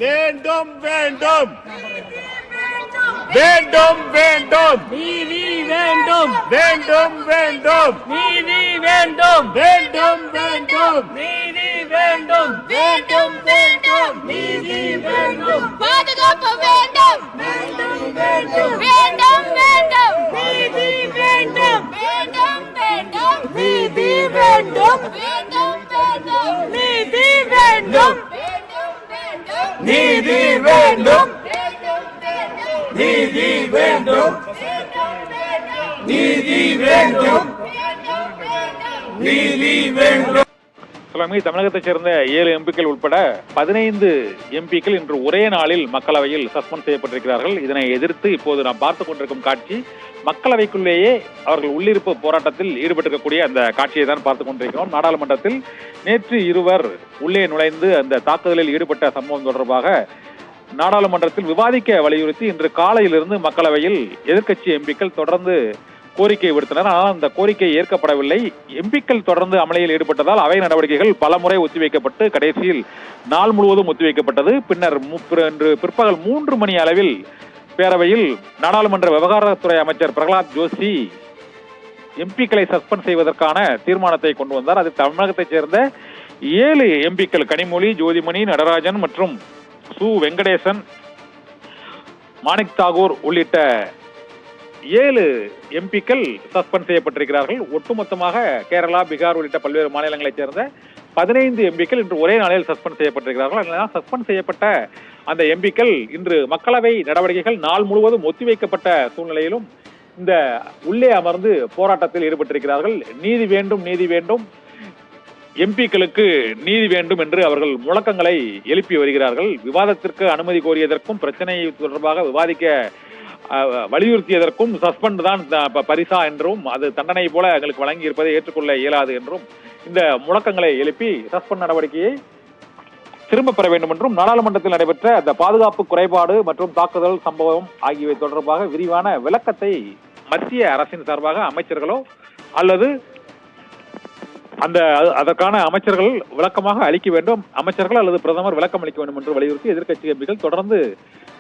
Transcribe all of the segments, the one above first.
வேண்டும் வேண்டும் வேண்டும் வேண்டும் நீதி வேண்டும் வேண்டும் வேண்டும் நீதி வேண்டும் வேண்டும் வேண்டும் நீதி வேண்டும் வேண்டும் வேண்டும் நீதி வேண்டும் பாதுகாப்பு வேண்டும் வேண்டும் வேண்டும் வேண்டும் வேண்டும் நீதி வேண்டும் வேண்டும் வேண்டும் நீதி வேண்டும் வேண்டும் வேண்டும் நீதி வேண்டும் வேண்டும் நீதி வேண்டும் வேண்டும் வேண்டும் நீதி வேண்டும் நீதி வேண்டும் நீதி வேண்டும். தமிழகத்தைச் சேர்ந்த 7 எம்பிக்கள் உட்பட 15 எம்பிக்கள் இன்று ஒரே நாளில் மக்களவையில் சஸ்பெண்ட் செய்யப்பட்டிருக்கிறார்கள். இதனை எதிர்த்து இப்போது நாம் பார்த்துக் கொண்டிருக்கும் காட்சி மக்களவைக்குள்ளேயே அவர்கள் உள்ளிருப்பு போராட்டத்தில் ஈடுபட்டிருக்கக்கூடிய அந்த காட்சியை தான் பார்த்துக் கொண்டிருக்கிறோம். நாடாளுமன்றத்தில் நேற்று இருவர் உள்ளே நுழைந்து அந்த தாக்குதலில் ஈடுபட்ட சம்பவம் தொடர்பாக நாடாளுமன்றத்தில் விவாதிக்க வலியுறுத்தி இன்று காலையிலிருந்து மக்களவையில் எதிர்க்கட்சி எம்பிக்கள் தொடர்ந்து கோரிக்கை விடுத்தனர். ஆனால் அந்த கோரிக்கை ஏற்கப்படவில்லை. எம்பிக்கள் தொடர்ந்து அமளியில் ஈடுபட்டதால் அவை நடவடிக்கைகள் பலமுறை ஒத்திவைக்கப்பட்டு கடைசியில் நாள் முழுவதும் ஒத்திவைக்கப்பட்டது. பின்னர் இன்று பிற்பகல் 3 மணி அளவில் பேரவையில் நாடாளுமன்ற விவகாரத்துறை அமைச்சர் பிரகலாத் ஜோஷி எம்பிக்களை சஸ்பெண்ட் செய்வதற்கான தீர்மானத்தை கொண்டு வந்தார். அது தமிழகத்தைச் சேர்ந்த 7 எம்பிக்கள் கனிமொழி, ஜோதிமணி, நடராஜன் மற்றும் சு வெங்கடேசன், மாணிக் தாகூர் உள்ளிட்ட 7 எம்பிக்கள் சஸ்பெண்ட் செய்யப்பட்டிருக்கிறார்கள். ஒட்டுமொத்தமாக கேரளா, பீகார் உள்ளிட்ட பல்வேறு மாநிலங்களைச் சேர்ந்த 15 எம்பிக்கள் இன்று ஒரே நாளில் சஸ்பெண்ட் செய்யப்பட்டிருக்கிறார்கள். அதனால் சஸ்பெண்ட் செய்யப்பட்ட அந்த எம்பிக்கள் இன்று மக்களவை நடவடிக்கைகள் நாள் முழுவதும் ஒத்திவைக்கப்பட்ட சூழ்நிலையிலும் இந்த உள்ளே அமர்ந்து போராட்டத்தில் ஈடுபட்டிருக்கிறார்கள். நீதி வேண்டும் நீதி வேண்டும், எம்பிக்களுக்கு நீதி வேண்டும் என்று அவர்கள் முழக்கங்களை எழுப்பி வருகிறார்கள். விவாதத்திற்கு அனுமதி கோரியதற்கும் பிரச்சனை தொடர்பாக விவாதிக்க வலியுறுத்தியதற்கும் சஸ்பெண்ட் தான் பரிசா என்றும் அது தண்டனை போல எங்களுக்கு வழங்கி இருப்பதை ஏற்றுக்கொள்ள இயலாது என்றும் இந்த முழக்கங்களை எழுப்பி சஸ்பெண்ட் நடவடிக்கையை திரும்ப பெற வேண்டும் என்றும் நாடாளுமன்றத்தில் நடைபெற்ற அந்த பாதுகாப்பு குறைபாடு மற்றும் தாக்குதல் சம்பவம் ஆகியவை தொடர்பாக விரிவான விளக்கத்தை மத்திய அரசின் சார்பாக அமைச்சர்களோ அல்லது அதற்கான அமைச்சர்கள் விளக்கமாக அளிக்க வேண்டும், அமைச்சர்கள் அல்லது பிரதமர் விளக்கம் அளிக்க வேண்டும் என்று வலியுறுத்தி எதிர்க்கட்சி எம்பிக்கள் தொடர்ந்து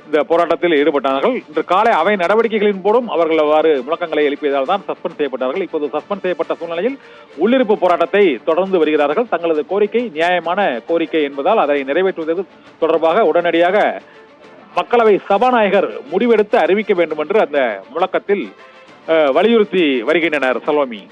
இந்த போராட்டத்தில் ஈடுபட்டார்கள். இன்று காலை அவை நடவடிக்கைகளின் போதும் அவர்கள் அவ்வாறு முழக்கங்களை எழுப்பியதால் தான் சஸ்பெண்ட் செய்யப்பட்டார்கள். இப்போது சஸ்பெண்ட் செய்யப்பட்ட சூழ்நிலையில் உள்ளிருப்பு போராட்டத்தை தொடர்ந்து வருகிறார்கள். தங்களது கோரிக்கை நியாயமான கோரிக்கை என்பதால் அதை நிறைவேற்றுவது தொடர்பாக உடனடியாக மக்களவை சபாநாயகர் முடிவெடுத்து அறிவிக்க வேண்டும் என்று அந்த முழக்கத்தில் வலியுறுத்தி வருகின்றனர். செல்வமி.